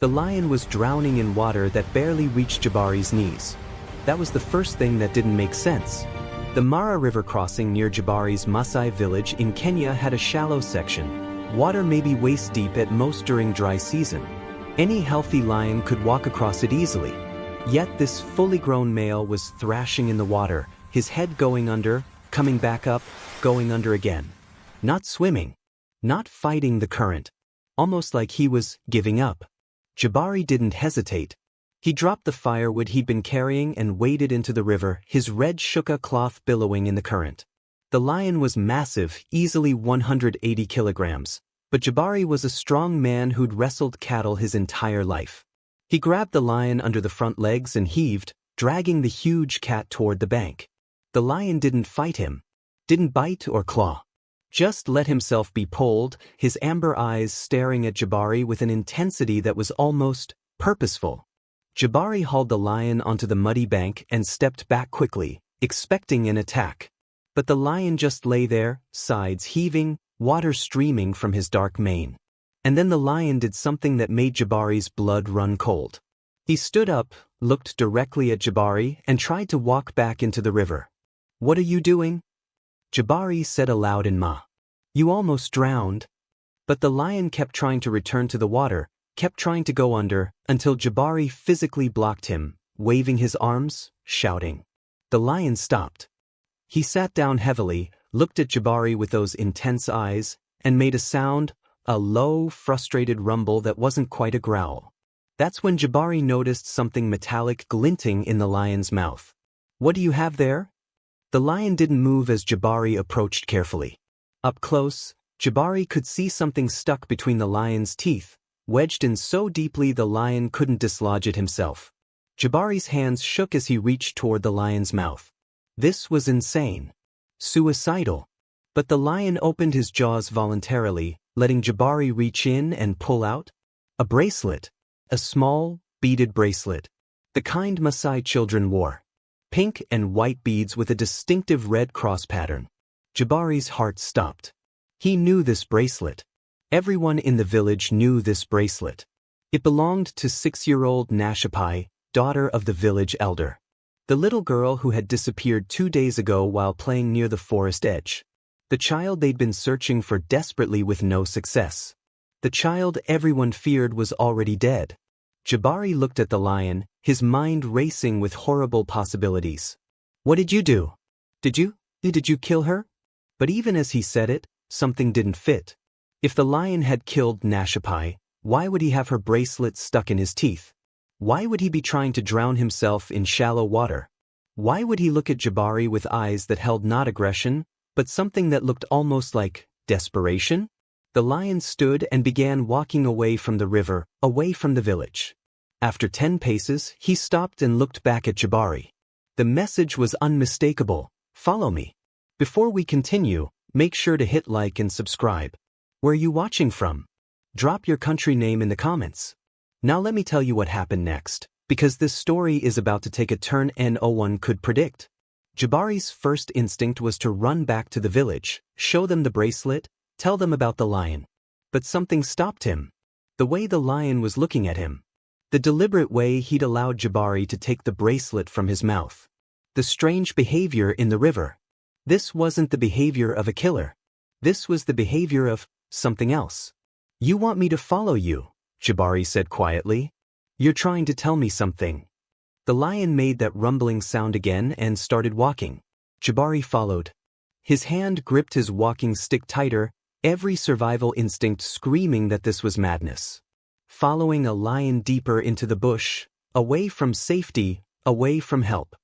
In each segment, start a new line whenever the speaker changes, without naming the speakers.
The lion was drowning in water that barely reached Jabari's knees. That was the first thing that didn't make sense. The Mara River crossing near Jabari's Masai village in Kenya had a shallow section, water maybe waist deep at most during dry season. Any healthy lion could walk across it easily. Yet this fully grown male was thrashing in the water, his head going under, coming back up, going under again. Not swimming. Not fighting the current. Almost like he was giving up. Jabari didn't hesitate. He dropped the firewood he'd been carrying and waded into the river, his red shuka cloth billowing in the current. The lion was massive, easily 180 kilograms, but Jabari was a strong man who'd wrestled cattle his entire life. He grabbed the lion under the front legs and heaved, dragging the huge cat toward the bank. The lion didn't fight him. Didn't bite or claw. Just let himself be pulled, his amber eyes staring at Jabari with an intensity that was almost purposeful. Jabari hauled the lion onto the muddy bank and stepped back quickly, expecting an attack. But the lion just lay there, sides heaving, water streaming from his dark mane. And then the lion did something that made Jabari's blood run cold. He stood up, looked directly at Jabari, and tried to walk back into the river. "What are you doing?" Jabari said aloud in Ma. "You almost drowned." But the lion kept trying to return to the water, kept trying to go under, until Jabari physically blocked him, waving his arms, shouting. The lion stopped. He sat down heavily, looked at Jabari with those intense eyes, and made a sound, a low, frustrated rumble that wasn't quite a growl. That's when Jabari noticed something metallic glinting in the lion's mouth. "What do you have there?" The lion didn't move as Jabari approached carefully. Up close, Jabari could see something stuck between the lion's teeth, wedged in so deeply the lion couldn't dislodge it himself. Jabari's hands shook as he reached toward the lion's mouth. This was insane. Suicidal. But the lion opened his jaws voluntarily, letting Jabari reach in and pull out a bracelet. A small, beaded bracelet. The kind Maasai children wore. Pink and white beads with a distinctive red cross pattern. Jabari's heart stopped. He knew this bracelet. Everyone in the village knew this bracelet. It belonged to 6-year-old Nashapai, daughter of the village elder. The little girl who had disappeared 2 days ago while playing near the forest edge. The child they'd been searching for desperately with no success. The child everyone feared was already dead. Jabari looked at the lion, his mind racing with horrible possibilities. "What did you do? Did you kill her?" But even as he said it, something didn't fit. If the lion had killed Nashapai, why would he have her bracelet stuck in his teeth? Why would he be trying to drown himself in shallow water? Why would he look at Jabari with eyes that held not aggression, but something that looked almost like desperation? The lion stood and began walking away from the river, away from the village. After 10 paces, he stopped and looked back at Jabari. The message was unmistakable. "Follow me." Before we continue, make sure to hit like and subscribe. Where are you watching from? Drop your country name in the comments. Now let me tell you what happened next, because this story is about to take a turn no one could predict. Jabari's first instinct was to run back to the village, show them the bracelet, tell them about the lion. But something stopped him. The way the lion was looking at him. The deliberate way he'd allowed Jabari to take the bracelet from his mouth. The strange behavior in the river. This wasn't the behavior of a killer. This was the behavior of something else. "You want me to follow you," Jabari said quietly. "You're trying to tell me something." The lion made that rumbling sound again and started walking. Jabari followed. His hand gripped his walking stick tighter, every survival instinct screaming that this was madness. Following a lion deeper into the bush, away from safety, away from help.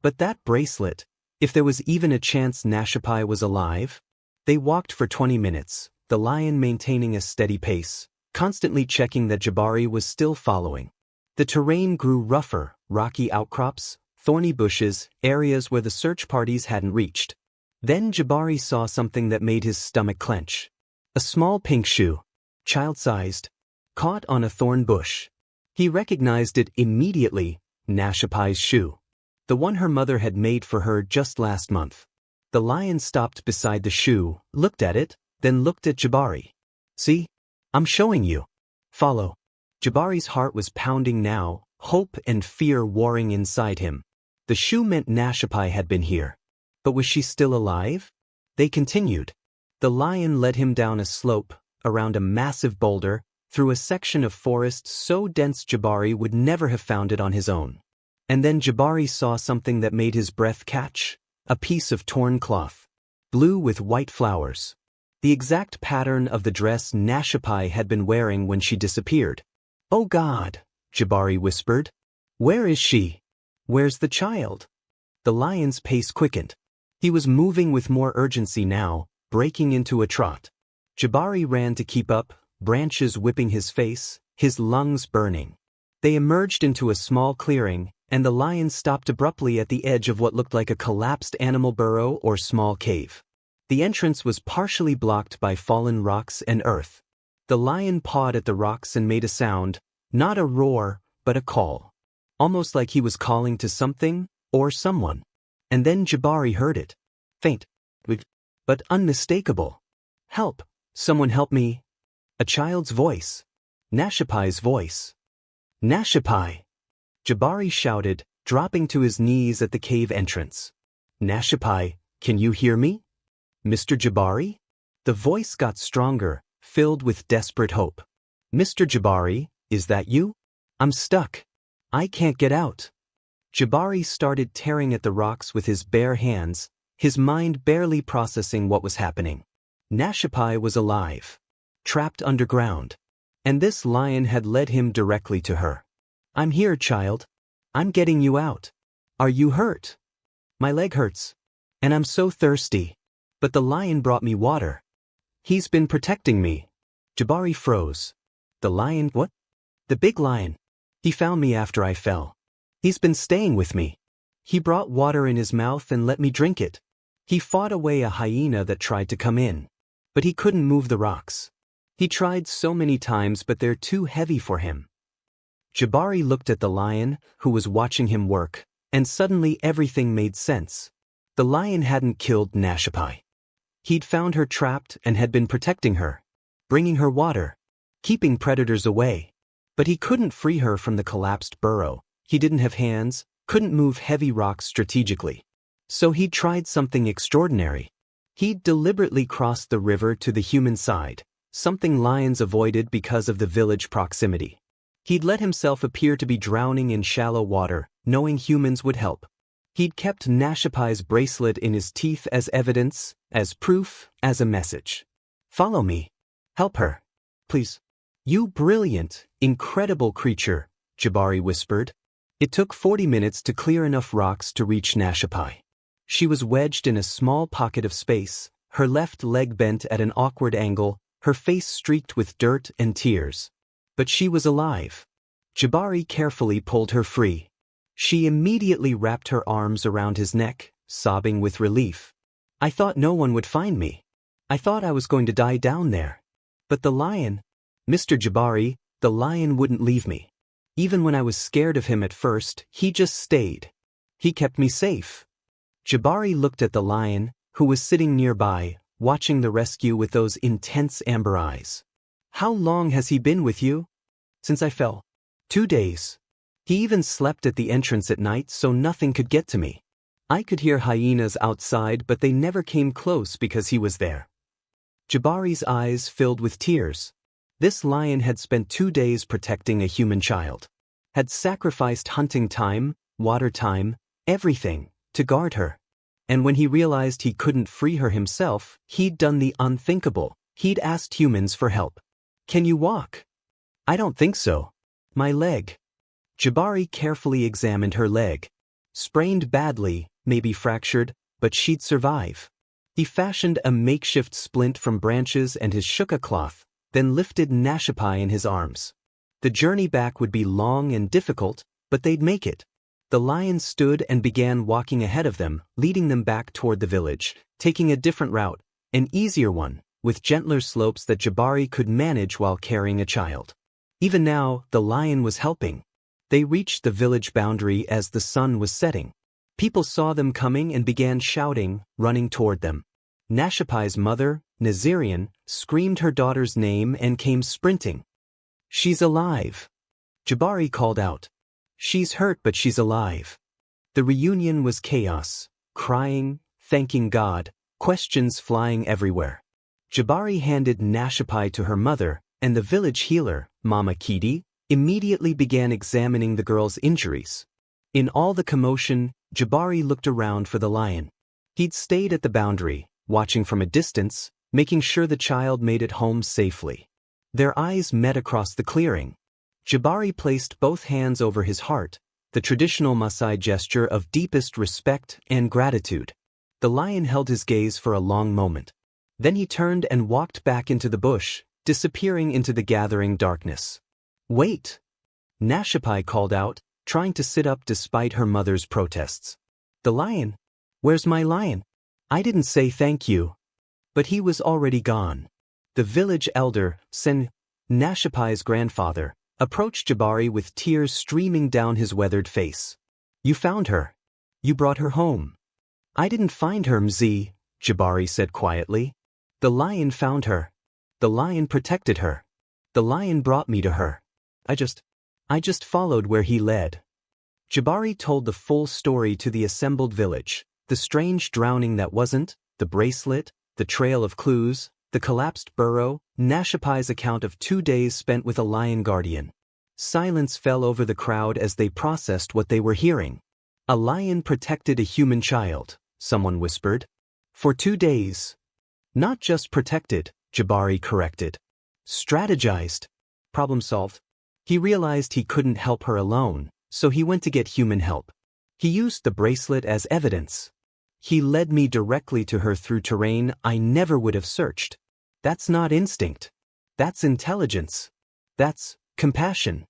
But that bracelet, if there was even a chance Nashapai was alive? They walked for 20 minutes, the lion maintaining a steady pace, constantly checking that Jabari was still following. The terrain grew rougher, rocky outcrops, thorny bushes, areas where the search parties hadn't reached. Then Jabari saw something that made his stomach clench. A small pink shoe, child-sized, caught on a thorn bush. He recognized it immediately, Nashapai's shoe. The one her mother had made for her just last month. The lion stopped beside the shoe, looked at it, then looked at Jabari. "See? I'm showing you. Follow." Jabari's heart was pounding now, hope and fear warring inside him. The shoe meant Nashapai had been here. But was she still alive? They continued. The lion led him down a slope, around a massive boulder, through a section of forest so dense Jabari would never have found it on his own. And then Jabari saw something that made his breath catch, a piece of torn cloth. Blue with white flowers. The exact pattern of the dress Nashapai had been wearing when she disappeared. "Oh God," Jabari whispered. "Where is she? Where's the child?" The lion's pace quickened. He was moving with more urgency now, breaking into a trot. Jabari ran to keep up, branches whipping his face, his lungs burning. They emerged into a small clearing, and the lion stopped abruptly at the edge of what looked like a collapsed animal burrow or small cave. The entrance was partially blocked by fallen rocks and earth. The lion pawed at the rocks and made a sound, not a roar, but a call. Almost like he was calling to something, or someone. And then Jabari heard it. Faint, but unmistakable. "Help! Someone help me!" A child's voice. Nashapai's voice. "Nashapai!" Jabari shouted, dropping to his knees at the cave entrance. "Nashapai, can you hear me? Mr. Jabari?" The voice got stronger, filled with desperate hope. "Mr. Jabari, is that you? I'm stuck. I can't get out." Jabari started tearing at the rocks with his bare hands, his mind barely processing what was happening. Nashapai was alive, trapped underground, and this lion had led him directly to her. "I'm here, child. I'm getting you out. Are you hurt?" "My leg hurts. And I'm so thirsty. But the lion brought me water. He's been protecting me." Jabari froze. "The lion, what?" "The big lion. He found me after I fell. He's been staying with me. He brought water in his mouth and let me drink it. He fought away a hyena that tried to come in. But he couldn't move the rocks. He tried so many times, but they're too heavy for him." Jabari looked at the lion, who was watching him work, and suddenly everything made sense. The lion hadn't killed Nashapai. He'd found her trapped and had been protecting her, bringing her water, keeping predators away. But he couldn't free her from the collapsed burrow. He didn't have hands, couldn't move heavy rocks strategically. So he'd tried something extraordinary. He'd deliberately crossed the river to the human side, something lions avoided because of the village proximity. He'd let himself appear to be drowning in shallow water, knowing humans would help. He'd kept Nashapai's bracelet in his teeth as evidence, as proof, as a message. "Follow me. Help her. Please." "You brilliant, incredible creature," Jabari whispered. It took 40 minutes to clear enough rocks to reach Nashapai. She was wedged in a small pocket of space, her left leg bent at an awkward angle, her face streaked with dirt and tears. But she was alive. Jabari carefully pulled her free. She immediately wrapped her arms around his neck, sobbing with relief. "I thought no one would find me. I thought I was going to die down there. But the lion, Mr. Jabari, the lion wouldn't leave me. Even when I was scared of him at first, he just stayed. He kept me safe." Jabari looked at the lion, who was sitting nearby, watching the rescue with those intense amber eyes. "How long has he been with you?" "Since I fell. 2 days. He even slept at the entrance at night so nothing could get to me. I could hear hyenas outside, but they never came close because he was there." Jabari's eyes filled with tears. This lion had spent 2 days protecting a human child. Had sacrificed hunting time, water time, everything, to guard her. And when he realized he couldn't free her himself, he'd done the unthinkable. He'd asked humans for help. "Can you walk?" "I don't think so. My leg." Jabari carefully examined her leg. Sprained badly, maybe fractured, but she'd survive. He fashioned a makeshift splint from branches and his shuka cloth, then lifted Nashapai in his arms. The journey back would be long and difficult, but they'd make it. The lion stood and began walking ahead of them, leading them back toward the village, taking a different route, an easier one, with gentler slopes that Jabari could manage while carrying a child. Even now, the lion was helping. They reached the village boundary as the sun was setting. People saw them coming and began shouting, running toward them. Nashapai's mother, Nazirian, screamed her daughter's name and came sprinting. She's alive. Jabari called out. She's hurt but she's alive. The reunion was chaos, crying, thanking God, questions flying everywhere. Jabari handed Nashapai to her mother, and the village healer, Mama Kidi, immediately began examining the girl's injuries. In all the commotion, Jabari looked around for the lion. He'd stayed at the boundary, watching from a distance, making sure the child made it home safely. Their eyes met across the clearing. Jabari placed both hands over his heart, the traditional Maasai gesture of deepest respect and gratitude. The lion held his gaze for a long moment. Then he turned and walked back into the bush, disappearing into the gathering darkness. "Wait!" Nashapai called out, trying to sit up despite her mother's protests. "The lion? Where's my lion? I didn't say thank you." But he was already gone. The village elder, Sen, Nashapai's grandfather, approached Jabari with tears streaming down his weathered face. "You found her. You brought her home." "I didn't find her, Mzee," Jabari said quietly. "The lion found her. The lion protected her. The lion brought me to her. I just followed where he led." Jabari told the full story to the assembled village, the strange drowning that wasn't, the bracelet, the trail of clues, the collapsed burrow, Nashapai's account of 2 days spent with a lion guardian. Silence fell over the crowd as they processed what they were hearing. "A lion protected a human child," someone whispered. "For 2 days. Not just protected," Jabari corrected. "Strategized. Problem solved." He realized he couldn't help her alone, so he went to get human help. He used the bracelet as evidence. "He led me directly to her through terrain I never would have searched. That's not instinct. That's intelligence. That's compassion."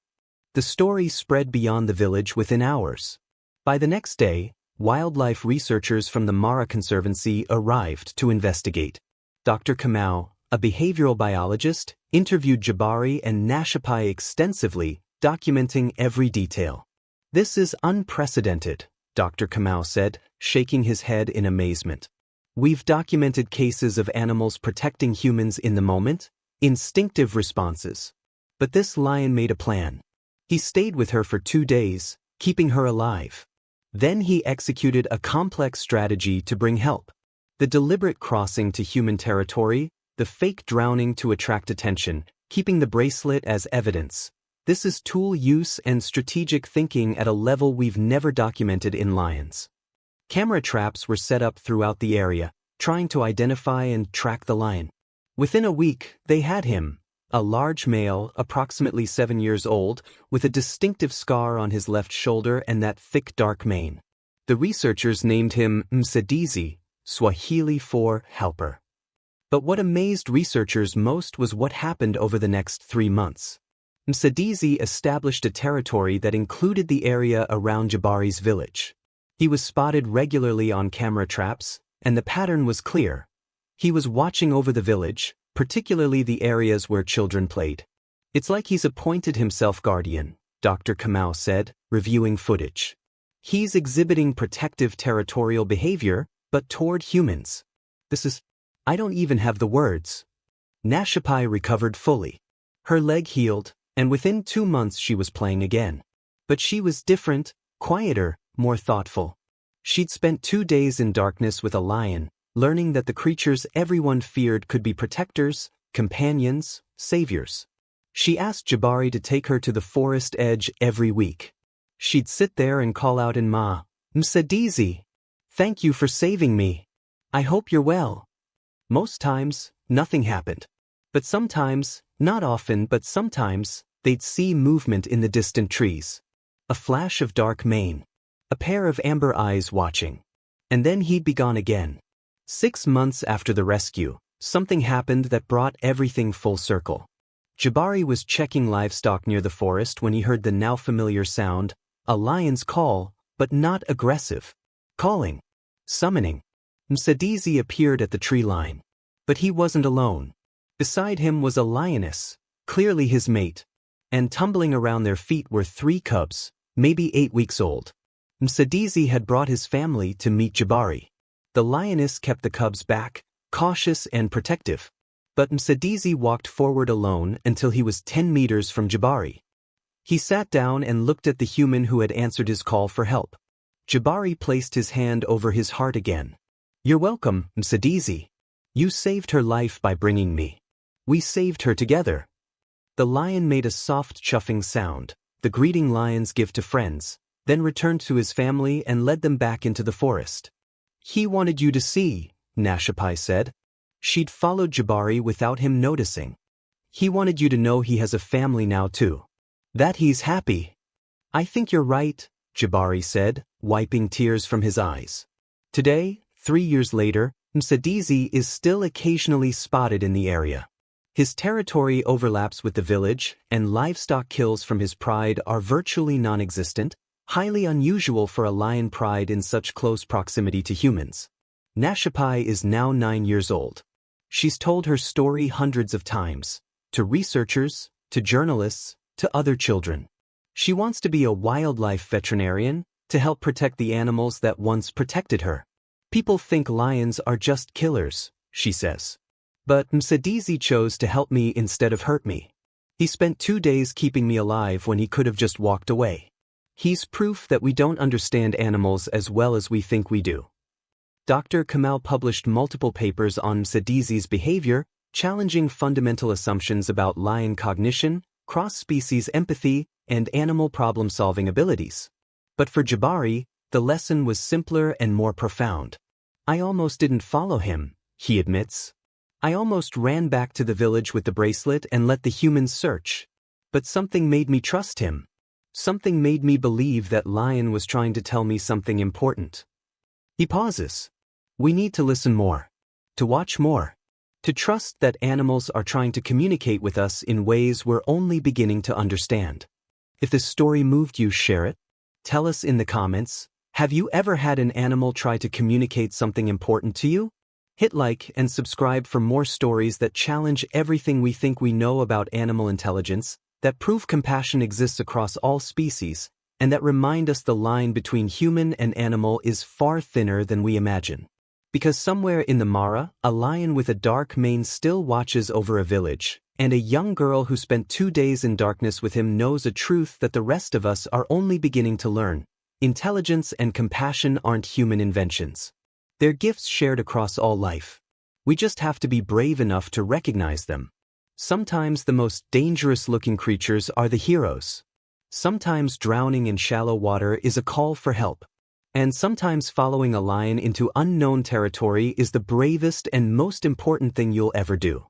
The story spread beyond the village within hours. By the next day, wildlife researchers from the Mara Conservancy arrived to investigate. Dr. Kamau, a behavioral biologist, interviewed Jabari and Nashapai extensively, documenting every detail. "This is unprecedented," Dr. Kamau said, shaking his head in amazement. "We've documented cases of animals protecting humans in the moment, instinctive responses. But this lion made a plan. He stayed with her for 2 days, keeping her alive. Then he executed a complex strategy to bring help. The deliberate crossing to human territory, the fake drowning to attract attention, keeping the bracelet as evidence. This is tool use and strategic thinking at a level we've never documented in lions." Camera traps were set up throughout the area, trying to identify and track the lion. Within a week, they had him, a large male, approximately 7 years old, with a distinctive scar on his left shoulder and that thick dark mane. The researchers named him Msadizi, Swahili for helper. But what amazed researchers most was what happened over the next 3 months. Msadizi established a territory that included the area around Jabari's village. He was spotted regularly on camera traps, and the pattern was clear. He was watching over the village, particularly the areas where children played. "It's like he's appointed himself guardian," Dr. Kamau said, reviewing footage. "He's exhibiting protective territorial behavior, but toward humans. I don't even have the words." Nashapai recovered fully. Her leg healed, and within 2 months she was playing again. But she was different, quieter, more thoughtful. She'd spent 2 days in darkness with a lion, learning that the creatures everyone feared could be protectors, companions, saviors. She asked Jabari to take her to the forest edge every week. She'd sit there and call out in Ma, "Msadizi, thank you for saving me. I hope you're well." Most times, nothing happened. But sometimes, not often but sometimes, they'd see movement in the distant trees. A flash of dark mane. A pair of amber eyes watching. And then he'd be gone again. 6 months after the rescue, something happened that brought everything full circle. Jabari was checking livestock near the forest when he heard the now familiar sound, a lion's call, but not aggressive. Calling. Summoning. Msadizi appeared at the tree line. But he wasn't alone. Beside him was a lioness, clearly his mate. And tumbling around their feet were 3 cubs, maybe 8 weeks old. Msadizi had brought his family to meet Jabari. The lioness kept the cubs back, cautious and protective. But Msadizi walked forward alone until he was 10 meters from Jabari. He sat down and looked at the human who had answered his call for help. Jabari placed his hand over his heart again. "You're welcome, Msadizi. You saved her life by bringing me. We saved her together." The lion made a soft chuffing sound, the greeting lions give to friends, then returned to his family and led them back into the forest. "He wanted you to see," Nashapai said. She'd followed Jabari without him noticing. "He wanted you to know he has a family now too. That he's happy." "I think you're right," Jabari said, wiping tears from his eyes. Today, 3 years later, Msadizi is still occasionally spotted in the area. His territory overlaps with the village, and livestock kills from his pride are virtually non-existent, highly unusual for a lion pride in such close proximity to humans. Nashapai is now 9 years old. She's told her story hundreds of times, to researchers, to journalists, to other children. She wants to be a wildlife veterinarian, to help protect the animals that once protected her. "People think lions are just killers," she says. "But Msadizi chose to help me instead of hurt me. He spent 2 days keeping me alive when he could have just walked away. He's proof that we don't understand animals as well as we think we do." Dr. Kamal published multiple papers on Msadizi's behavior, challenging fundamental assumptions about lion cognition, cross-species empathy, and animal problem-solving abilities. But for Jabari, the lesson was simpler and more profound. "I almost didn't follow him," he admits. "I almost ran back to the village with the bracelet and let the humans search. But something made me trust him. Something made me believe that lion was trying to tell me something important." He pauses. We need to listen more, to watch more, to trust that animals are trying to communicate with us in ways we're only beginning to understand. If this story moved you, share it. Tell us in the comments, have you ever had an animal try to communicate something important to you? Hit like and subscribe for more stories that challenge everything we think we know about animal intelligence, that prove compassion exists across all species, and that remind us the line between human and animal is far thinner than we imagine. Because somewhere in the Mara, a lion with a dark mane still watches over a village, and a young girl who spent 2 days in darkness with him knows a truth that the rest of us are only beginning to learn. Intelligence and compassion aren't human inventions. They're gifts shared across all life. We just have to be brave enough to recognize them. Sometimes the most dangerous-looking creatures are the heroes. Sometimes drowning in shallow water is a call for help. And sometimes following a lion into unknown territory is the bravest and most important thing you'll ever do.